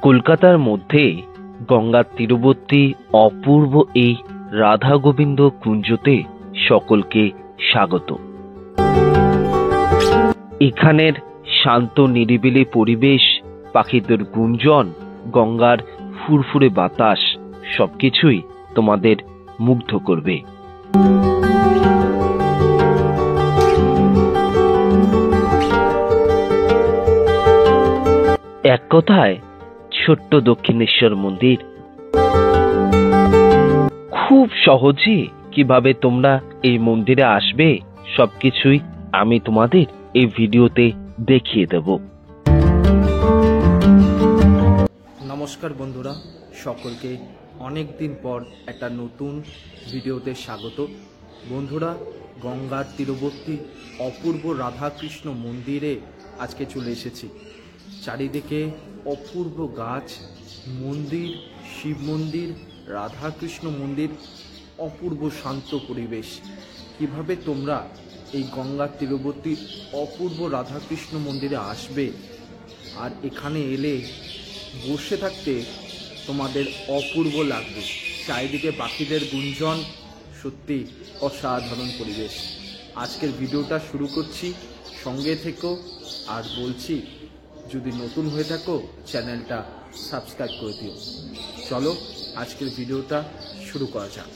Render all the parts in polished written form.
কলকাতার মধ্যে গঙ্গার তীরবর্তী অপূর্ব এই রাধা গোবিন্দ কুঞ্জতে সকলকে স্বাগত। এখানের শান্ত নিরিবিলি পরিবেশ, পাখিদের গুঞ্জন, গঙ্গার ফুরফুরে বাতাস সবকিছুই তোমাদের মুগ্ধ করবে। এক কথায় ছোট্ট দক্ষিণেশ্বর মন্দির। খুব সহজে কিভাবে তোমরা এই মন্দিরে আসবে সবকিছুই আমি তোমাদের এই ভিডিওতে দেখিয়ে দেব। নমস্কার বন্ধুরা, সকলকে অনেক দিন পর একটা নতুন ভিডিওতে স্বাগত। বন্ধুরা, গঙ্গার তীরবর্তী অপূর্ব রাধাকৃষ্ণ মন্দিরে আজকে চলে এসেছি। চারিদিকে অপূর্ব গাছ, মন্দির, শিব মন্দির, রাধাকৃষ্ণ মন্দির, অপূর্ব শান্ত পরিবেশ। কিভাবে তোমরা এই গঙ্গার তীরবর্তী অপূর্ব রাধাকৃষ্ণ মন্দিরে আসবে আর এখানে এলে বসে থাকতে তোমাদের অপূর্ব লাগবে। চারিদিকে পাখিদের গুঞ্জন, সত্যি অসাধারণ পরিবেশ। আজকের ভিডিওটা শুরু করছি, সঙ্গে থেকো। আর বলছি, যদি নতুন হয়ে থাকো চ্যানেলটা সাবস্ক্রাইব করে দিও। চলো আজকের ভিডিওটা শুরু করা যাক।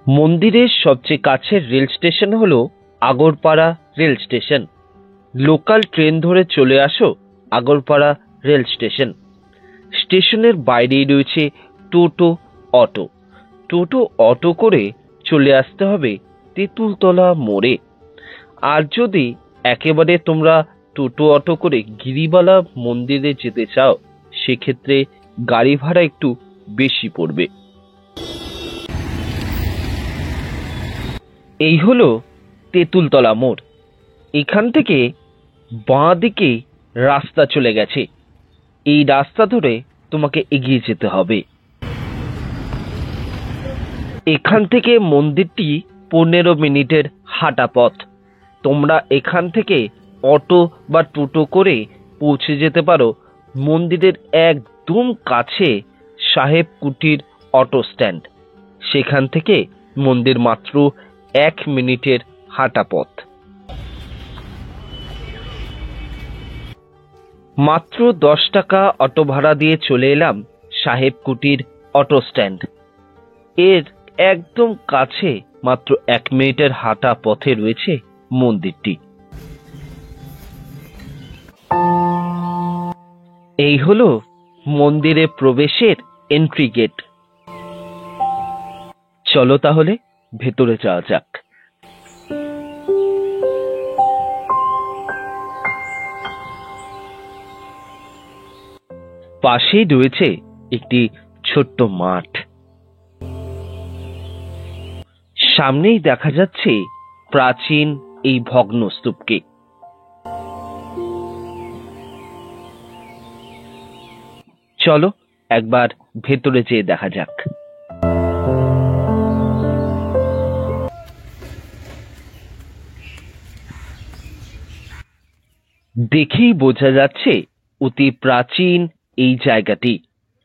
মন্দিরের সবচেয়ে কাছের রেল স্টেশন হলো Agarpara rail station. Local train ধরে চলে আসো আগরপাড়া রেল স্টেশন। স্টেশনের বাইরেই রয়েছে টোটো, অটো করে চলে আসতে হবে তেঁতুলতলা মোড়ে। আর যদি একেবারে তোমরা অটো করে গিরিবালা মন্দিরে যেতে চাও, সেক্ষেত্রে গাড়ি ভাড়া একটু বেশি পড়বে। এই হলো তেঁতুলতলা মোড়। এখান থেকে বাঁ দিকে রাস্তা চলে গেছে। এই রাস্তা ধরে তোমাকে এগিয়ে যেতে হবে। এখান থেকে মন্দিরটি 15 মিনিটের হাঁটা পথ। তোমরা এখান থেকে অটো বা টোটো করে পৌঁছে যেতে পারো মন্দিরের একদম কাছে সাহেব কুটির অটো স্ট্যান্ড। সেখান থেকে মন্দির মাত্র 1 মিনিটের হাঁটা পথ। মাত্র 10 টাকা অটো ভাড়া দিয়ে চলে এলাম সাহেব কুটির অটো স্ট্যান্ড। এর একদম কাছে মাত্র 1 মিনিটের হাঁটা পথে রয়েছে মন্দিরটি। এই হলো মন্দিরে প্রবেশের এন্ট্রি গেট। চলো তাহলে ভেতরে যাওয়া যাক। পাশেই রয়েছে একটি ছোট্ট মাঠ। সামনেই দেখা যাচ্ছে প্রাচীন এই ভগ্ন স্তূপকে। চলো একবার ভেতরে যেয়ে দেখা যাক। দেখেই বোঝা যাচ্ছে অতি প্রাচীন এই জায়গাটি,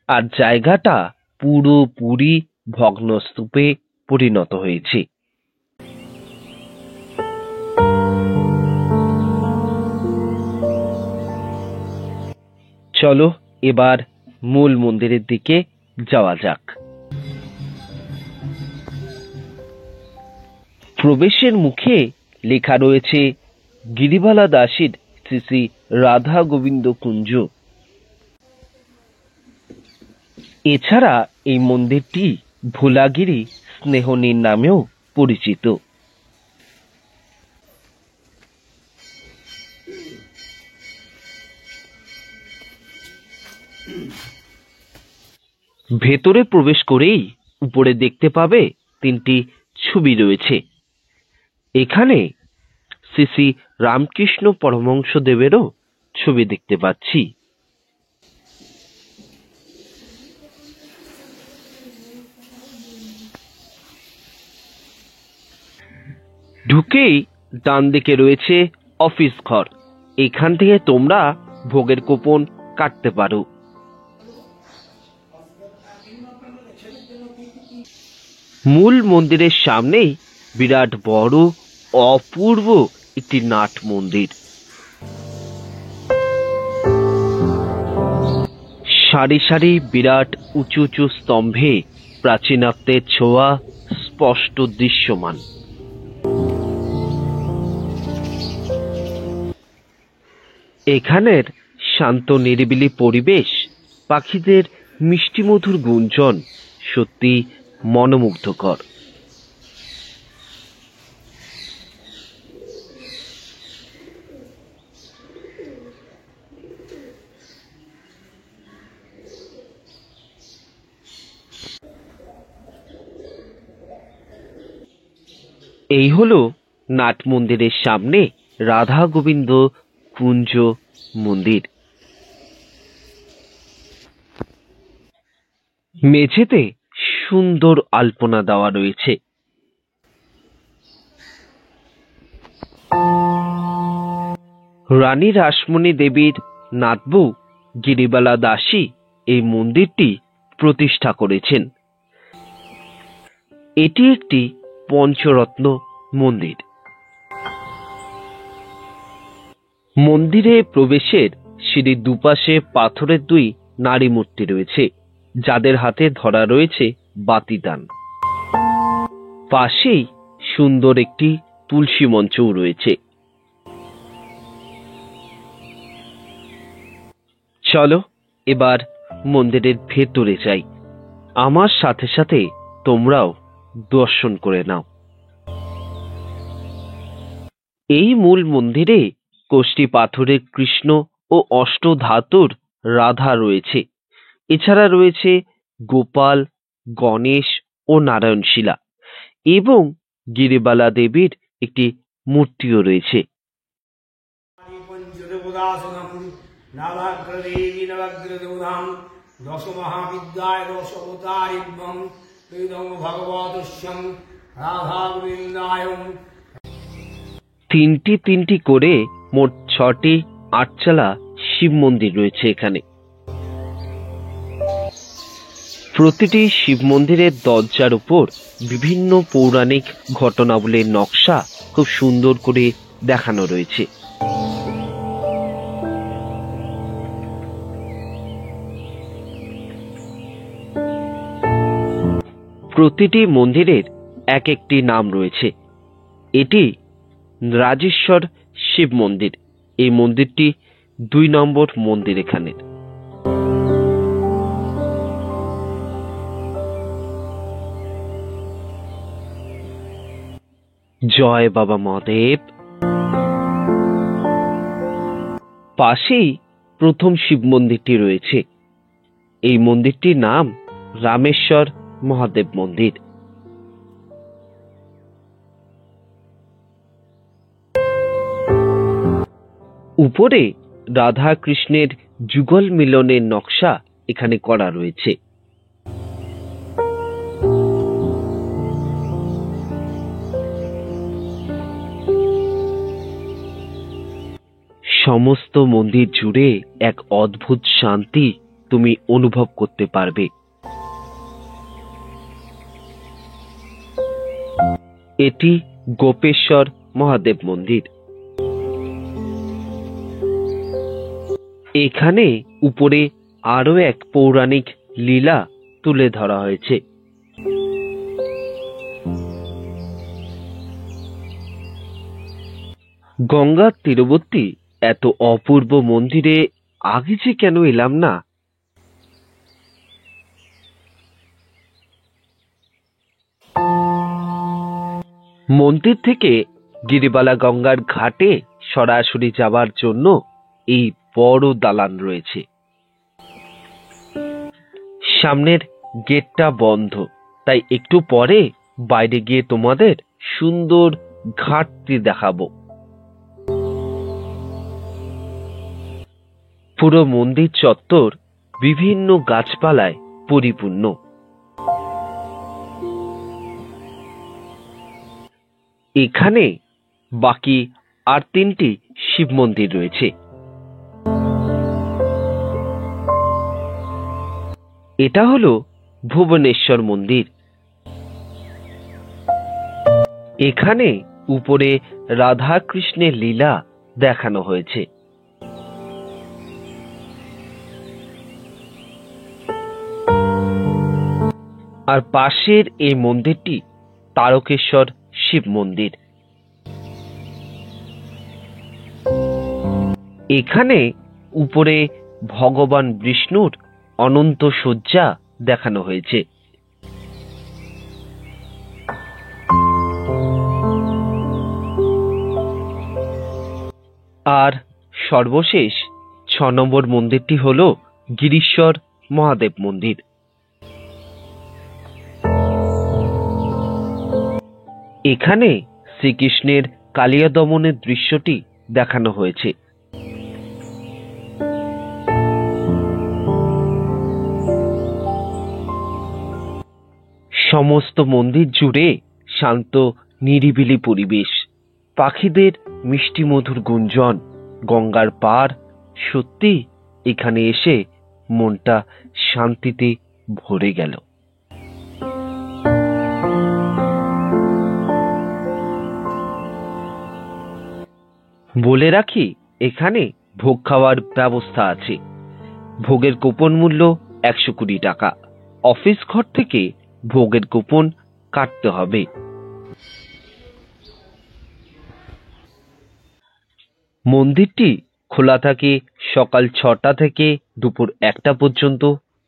আর জায়গাটা পুরোপুরি ভগ্নস্তূপে পরিণত হয়েছে। চলো এবার মূল মন্দিরের দিকে যাওয়া যাক। প্রবেশের মুখে লেখা রয়েছে গিরিবালা দাসীর শ্রী শ্রী রাধা গোবিন্দ কুঞ্জ। এছাড়া এই মন্দিরটি ভোলাগিরি স্নেহনীর নামেও পরিচিত। ভেতরে প্রবেশ করেই উপরে দেখতে পাবে 3টি ছবি রয়েছে। এখানে শ্রী শ্রী রামকৃষ্ণ পরমহংসদেবেরও ছবি দেখতে পাচ্ছি। ঢুকেই ডান দিকে রয়েছে অফিস ঘর। এখান থেকে তোমরা ভোগের কুপন কাটতে পারো। মূল মন্দিরের সামনেই বিরাট বড় অপূর্ব একটি নাট মন্দির। সারি সারি বিরাট উঁচু উঁচু স্তম্ভে প্রাচীনত্বের ছোঁয়া স্পষ্ট দৃশ্যমান। এখানের শান্ত নিরিবিলি পরিবেশ, পাখিদের মিষ্টিমধুর গুঞ্জন সত্যি মনোমুগ্ধকর। এই হলো নাট মন্দিরের সামনে রাধা গোবিন্দ কুঞ্জ মন্দির। মেঝেতে সুন্দর আলপনা দেওয়া রয়েছে। রানী রাসমণি দেবীর নাতবু গিরিবালা দাসী এই মন্দিরটি প্রতিষ্ঠা করেছেন। এটি একটি পঞ্চরত্ন মন্দির। মন্দিরে প্রবেশের সিঁড়ির দুপাশে পাথরের দুই নারী মূর্তি রয়েছে, যাদের হাতে ধরা রয়েছে বাতিদান। পাশেই সুন্দর একটি তুলসী মঞ্চও রয়েছে। চলো এবার মন্দিরের ভেতরে যাই, আমার সাথে সাথে তোমরাও দর্শন করে নাও। এই মূল মন্দিরে কোষ্ঠী পাথরের কৃষ্ণ ও অষ্টধাতুর রাধা রয়েছে। এছাড়া রয়েছে গোপাল, গণেশ ও নারায়ণশিলা এবং গিরিবালা দেবীর একটি মূর্তিও রয়েছে। তিনটি তিনটি করে মোট 6টি আটচালা শিব মন্দির রয়েছে এখানে। প্রতিটি শিব মন্দিরের দরজার উপর বিভিন্ন পৌরাণিক ঘটনাবলীর নকশা খুব সুন্দর করে দেখানো রয়েছে। প্রতিটি মন্দিরের এক একটি নাম রয়েছে। এটি রাজেশ্বর শিব মন্দির। এই মন্দিরটি 2 নম্বর মন্দির এখানের। জয় বাবা মহাদেব। পাশেই প্রথম শিব মন্দিরটি রয়েছে। এই মন্দিরটির নাম রামেশ্বর মহাদেব মন্দির। উপরে রাধা কৃষ্ণের যুগল মিলনের নকশা এখানে করা রয়েছে। সমস্ত মন্দির জুড়ে এক অদ্ভুত শান্তি তুমি অনুভব করতে পারবে। এটি গোপেশ্বর মহাদেব মন্দির। এখানে উপরে আরো এক পৌরাণিক লীলা তুলে ধরা হয়েছে। গঙ্গার তীরবর্তী এত অপূর্ব মন্দিরে আগে যে কেন এলাম না। মন্দির থেকে গিরিবালা গঙ্গার ঘাটে সরাসরি যাওয়ার জন্য এই বড় দালান রয়েছে। সামনের গেটটা বন্ধ, তাই একটু পরে বাইরে গিয়ে তোমাদের সুন্দর ঘাটটি দেখাবো। পুরো মন্দির চত্বর বিভিন্ন গাছপালায় পরিপূর্ণ। এখানে বাকি আর 3টি শিব মন্দির রয়েছে। এটা হলো ভুবনেশ্বর মন্দির। এখানে উপরে রাধা কৃষ্ণের লীলা দেখানো হয়েছে। আর পাশের এই মন্দিরটি তারকেশ্বর শিব মন্দির। এখানে উপরে ভগবান বিষ্ণুর অনন্ত শয্যা দেখানো হয়েছে। আর সর্বশেষ 6 নম্বর মন্দিরটি হল গিরিশ্বর মহাদেব মন্দির। এখানে শ্রীকৃষ্ণের কালিয়া দমনের দৃশ্যটি দেখানো হয়েছে। সমস্ত মন্দির জুড়ে শান্ত নিরিবিলি পরিবেশ, পাখিদের মিষ্টি মধুর গুঞ্জন, গঙ্গার পার। সত্যি এখানে এসে মনটা শান্তিতে ভরে গেল। বলে রাখি, এখানে ভোগ খাওয়ার ব্যবস্থা আছে। ভোগের কুপন মূল্য 120 টাকা। অফিস ঘর থেকে ভোগের কুপন কাটতে হবে। মন্দিরটি খোলা থাকে সকাল 6টা থেকে দুপুর 1টা পর্যন্ত,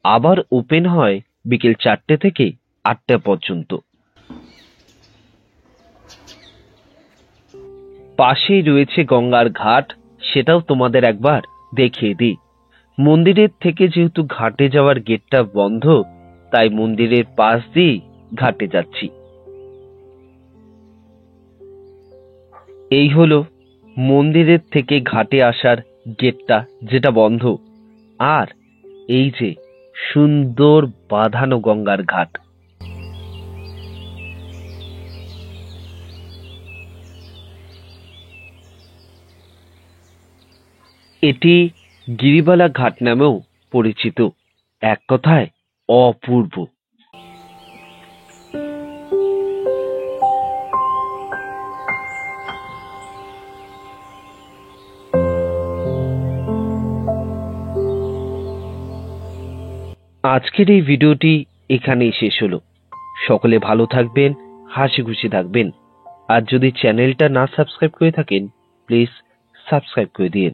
আবার ওপেন হয় বিকেল 4টে থেকে 8টা পর্যন্ত। পাশেই রয়েছে গঙ্গার ঘাট, সেটাও তোমাদের একবার দেখিয়ে দিই। মন্দিরের থেকে যেহেতু ঘাটে যাওয়ার গেটটা বন্ধ, তাই মন্দিরের পাশ দিয়ে ঘাটে যাচ্ছি। এই হলো মন্দিরের থেকে ঘাটে আসার গেটটা, যেটা বন্ধ। আর এই যে সুন্দর বাঁধানো গঙ্গার ঘাট। এটি গিরিবালা ঘাট নামেও পরিচিত। এক কথায় অপূর্ব। আজকের এই ভিডিওটি এখানেই শেষ হলো। সকলে ভালো থাকবেন, হাসি খুশি থাকবেন। আর যদি চ্যানেলটা না সাবস্ক্রাইব করে থাকেন, প্লিজ সাবস্ক্রাইব করে দিন।